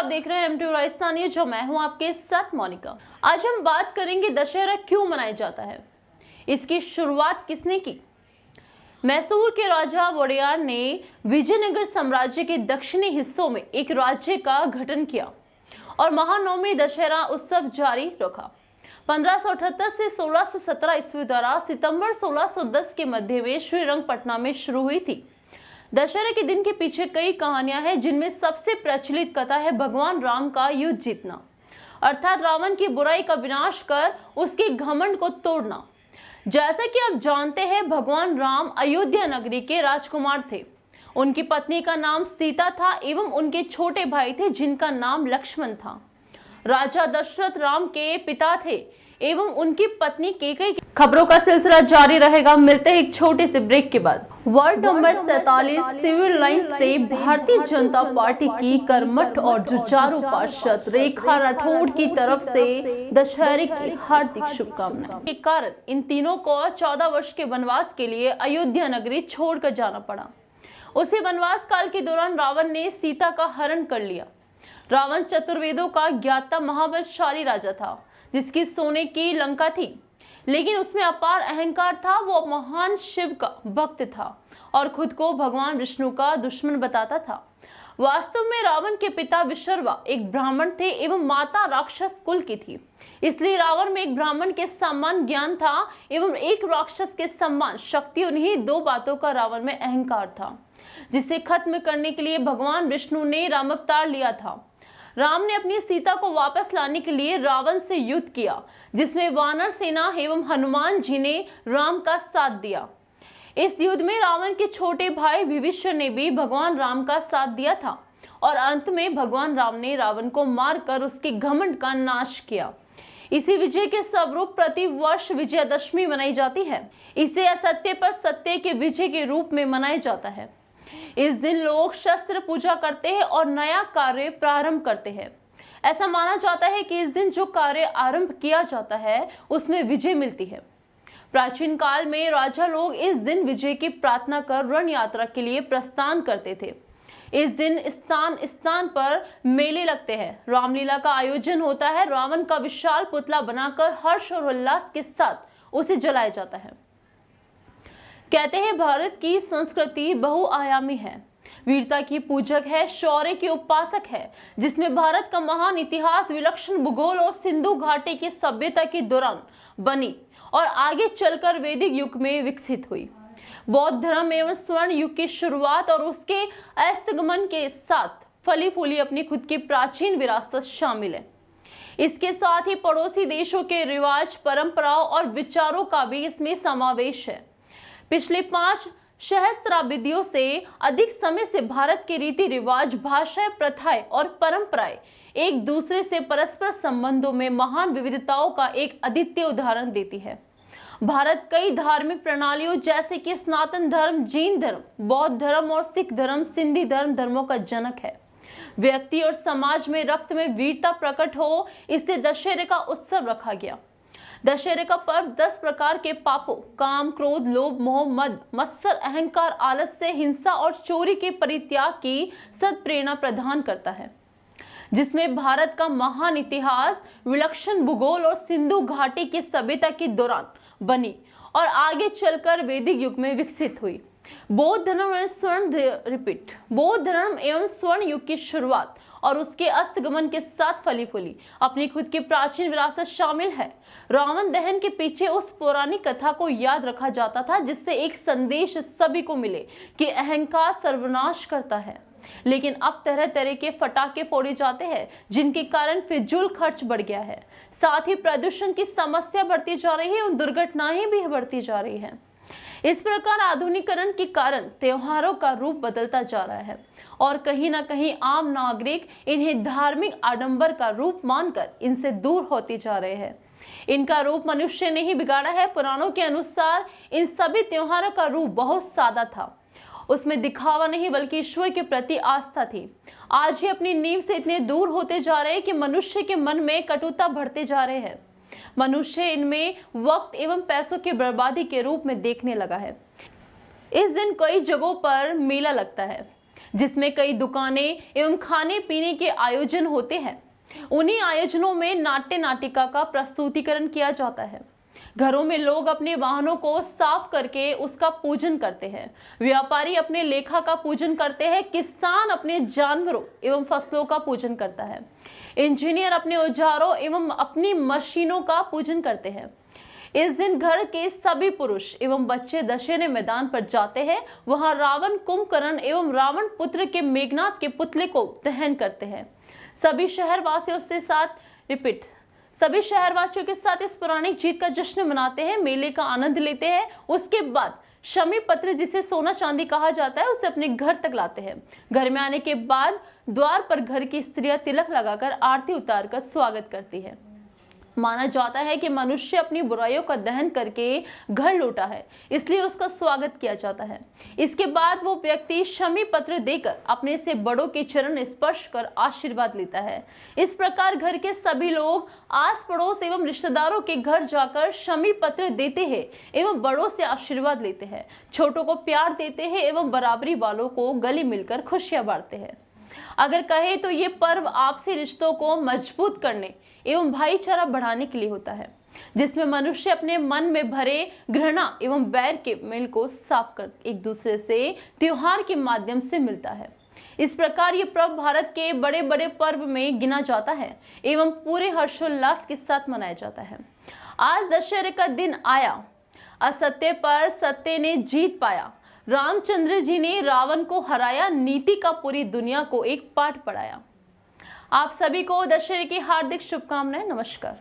आप देख रहे हैं M2 राजस्थान न्यूज, जो मैं हूं आपके साथ मोनिका। आज हम बात करेंगे दशहरा क्यों मनाया जाता है, इसकी शुरुआत किसने की। मैसूर के राजा वोडेयार ने विजयनगर साम्राज्य के दक्षिणी हिस्सों में एक राज्य का गठन किया और महानवमी दशहरा उत्सव जारी रखा। 1578 से 1617 ईस्वी द्वारा सितंबर 1610 के मध्य में श्रीरंगपटना में शुरू हुई थी। दशहरे के दिन के पीछे कई कहानियां हैं, जिनमें सबसे प्रचलित कथा है भगवान राम का युद्ध जीतना, अर्थात रावण की बुराई का विनाश कर उसके घमंड को तोड़ना। जैसा कि आप जानते हैं, भगवान राम अयोध्या नगरी के राजकुमार थे। उनकी पत्नी का नाम सीता था एवं उनके छोटे भाई थे जिनका नाम लक्ष्मण था। राजा दशरथ राम के पिता थे एवं उनकी पत्नी केकई। खबरों का सिलसिला जारी रहेगा, मिलते हैं एक छोटे से ब्रेक के बाद। वार्ड नंबर 47 सिविल लाइन से भारतीय जनता पार्टी की कर्मठ और जुझारू पार्षद रेखा राठौड़ की तरफ से दशहरे की हार्दिक शुभकामनाएं। के कारण इन तीनों को 14 वर्ष के वनवास के लिए अयोध्या नगरी छोड़कर जाना पड़ा। उसी वनवास काल के दौरान रावण ने सीता का हरण कर लिया। रावण चतुर्वेदों का ज्ञाता महाबलशाली राजा था, जिसकी सोने की लंका थी, लेकिन उसमें अपार अहंकार था। वो महान शिव का भक्त था और खुद को भगवान विष्णु का दुश्मन बताता था। वास्तव में रावण के पिता विशर्वा एक ब्राह्मण थे एवं माता राक्षस कुल की थी। इसलिए रावण में एक ब्राह्मण के समान ज्ञान था एवं एक राक्षस के समान शक्ति। उन्हीं दो बातों का रावण में अहंकार था, जिसे खत्म करने के लिए भगवान विष्णु ने राम अवतार लिया था। राम ने अपनी सीता को वापस लाने के लिए रावण से युद्ध किया, जिसमें वानर सेना एवं हनुमान जी ने राम का साथ दिया। इस युद्ध में रावण के छोटे भाई विभीषण ने भी भगवान राम का साथ दिया था और अंत में भगवान राम ने रावण को मारकर उसके घमंड का नाश किया। इसी विजय के स्वरूप प्रति वर्ष विजयादशमी मनाई जाती है। इसे असत्य पर सत्य के विजय के रूप में मनाया जाता है। इस दिन लोग शस्त्र पूजा करते हैं और नया कार्य प्रारंभ करते हैं। ऐसा माना जाता है कि इस दिन जो कार्य आरंभ किया जाता है उसमें विजय मिलती है। प्राचीन काल में राजा लोग इस दिन विजय की प्रार्थना कर रण यात्रा के लिए प्रस्थान करते थे। इस दिन स्थान स्थान पर मेले लगते हैं, रामलीला का आयोजन होता है। रावण का विशाल पुतला बनाकर हर्ष और उल्लास के साथ उसे जलाया जाता है। कहते हैं भारत की संस्कृति बहुआयामी है, वीरता की पूजक है, शौर्य की उपासक है, जिसमें भारत का महान इतिहास, विलक्षण भूगोल और सिंधु घाटी की सभ्यता के दौरान बनी और आगे चलकर वैदिक युग में विकसित हुई। बौद्ध धर्म एवं स्वर्ण युग की शुरुआत और उसके अस्तगमन के साथ फली फूली अपनी खुद की प्राचीन विरासत शामिल है। इसके साथ ही पड़ोसी देशों के रिवाज, परंपराओं और विचारों का भी इसमें समावेश है। पिछले 5 सहस्त्राब्दियों से अधिक समय से भारत के रीति रिवाज, भाषाएं, प्रथाएं और परंपराएं एक दूसरे से परस्पर संबंधों में महान विविधताओं का एक अद्वितीय उदाहरण देती है। भारत कई धार्मिक प्रणालियों जैसे कि सनातन धर्म, जैन धर्म, बौद्ध धर्म और सिख धर्म, सिंधी धर्मों का जनक है। व्यक्ति और समाज में रक्त में वीरता प्रकट हो, इसलिए दशहरे का उत्सव रखा गया। दशहरे का पर्व 10 प्रकार के पापों, काम, क्रोध, लोभ, मोह, मद, मत्सर, अहंकार, आलस्य, हिंसा और चोरी के परित्याग की सत्प्रेरणा प्रदान करता है, जिसमें भारत का महान इतिहास, विलक्षण भूगोल और सिंधु घाटी की सभ्यता के दौरान बनी और आगे चलकर वैदिक युग में विकसित हुई। बौद्ध धर्म एवं स्वर्ण युग की शुरुआत और उसके अस्तगमन के साथ फली फूली अपनी खुद की प्राचीन विरासत शामिल है। रावण दहन के पीछे उस पौराणिक कथा को याद रखा जाता था, जिससे एक संदेश सभी को मिले कि अहंकार सर्वनाश करता है। लेकिन अब तरह तरह के फटाके फोड़े जाते हैं, जिनके कारण फिजूल खर्च बढ़ गया है। साथ ही प्रदूषण की समस्या बढ़ती जा रही है और दुर्घटनाएं भी बढ़ती जा रही है। इस प्रकार आधुनिकीकरण के कारण त्योहारों का रूप बदलता जा रहा है और कहीं ना कहीं आम नागरिक इन्हें धार्मिक आडंबर का रूप मानकर इनसे दूर होते जा रहे हैं। इनका रूप मनुष्य ने ही बिगाड़ा है। पुराणों के अनुसार इन सभी त्योहारों का रूप बहुत सादा था, उसमें दिखावा नहीं बल्कि ईश्वर के प्रति आस्था थी। आज ही अपनी नींव से इतने दूर होते जा रहे हैं कि मनुष्य के मन में कटुता बढ़ते जा रहे हैं। मनुष्य इनमें वक्त एवं पैसों की बर्बादी के रूप में देखने लगा है। इस दिन कई जगहों पर मेला लगता है, जिसमें कई दुकानें एवं खाने पीने के आयोजन होते हैं। उन्हीं आयोजनों में नाट्य नाटिका का प्रस्तुतिकरण किया जाता है। घरों में लोग अपने वाहनों को साफ करके उसका पूजन करते हैं। व्यापारी अपने लेखा का पूजन करते हैं। किसान अपने जानवरों एवं फसलों का पूजन करता है। इंजीनियर अपने औजारों एवं अपनी मशीनों का पूजन करते हैं। इस दिन घर के सभी पुरुष एवं बच्चे दशहरे मैदान पर जाते हैं। वहां रावण कुंभकर्ण एवं रावण पुत्र के मेघनाथ के पुतले को दहन करते हैं। सभी शहरवासियों के साथ इस पौराणिक जीत का जश्न मनाते हैं, मेले का आनंद लेते हैं। उसके बाद शमी पत्र, जिसे सोना चांदी कहा जाता है, उसे अपने घर तक लाते हैं। घर में आने के बाद द्वार पर घर की स्त्रियां तिलक लगाकर आरती उतारकर स्वागत करती है। माना जाता है कि मनुष्य अपनी बुराइयों का दहन करके घर लौटा है, इसलिए उसका स्वागत किया जाता है। इसके बाद वो व्यक्ति शमी पत्र देकर अपने से बड़ों के चरण स्पर्श कर आशीर्वाद लेता है। इस प्रकार घर के सभी लोग आस पड़ोस एवं रिश्तेदारों के घर जाकर शमी पत्र देते हैं एवं बड़ों से आशीर्वाद लेते हैं, छोटों को प्यार देते हैं एवं बराबरी वालों को गले मिलकर खुशियां बांटते हैं। अगर कहे तो ये पर्व आपसी रिश्तों को मजबूत करने एवं भाईचारा बढ़ाने के लिए होता है, जिसमें मनुष्य अपने मन में भरे घृणा एवं बैर के मेल को साफ कर एक दूसरे से त्योहार के माध्यम से मिलता है। इस प्रकार ये पर्व भारत के बड़े बड़े पर्व में गिना जाता है एवं पूरे हर्षोल्लास के साथ मनाया जाता है। आज दशहरे का दिन आया, असत्य पर सत्य ने जीत पाया। रामचंद्र जी ने रावण को हराया, नीति का पूरी दुनिया को एक पाठ पढ़ाया। आप सभी को दशहरे की हार्दिक शुभकामनाएं। नमस्कार।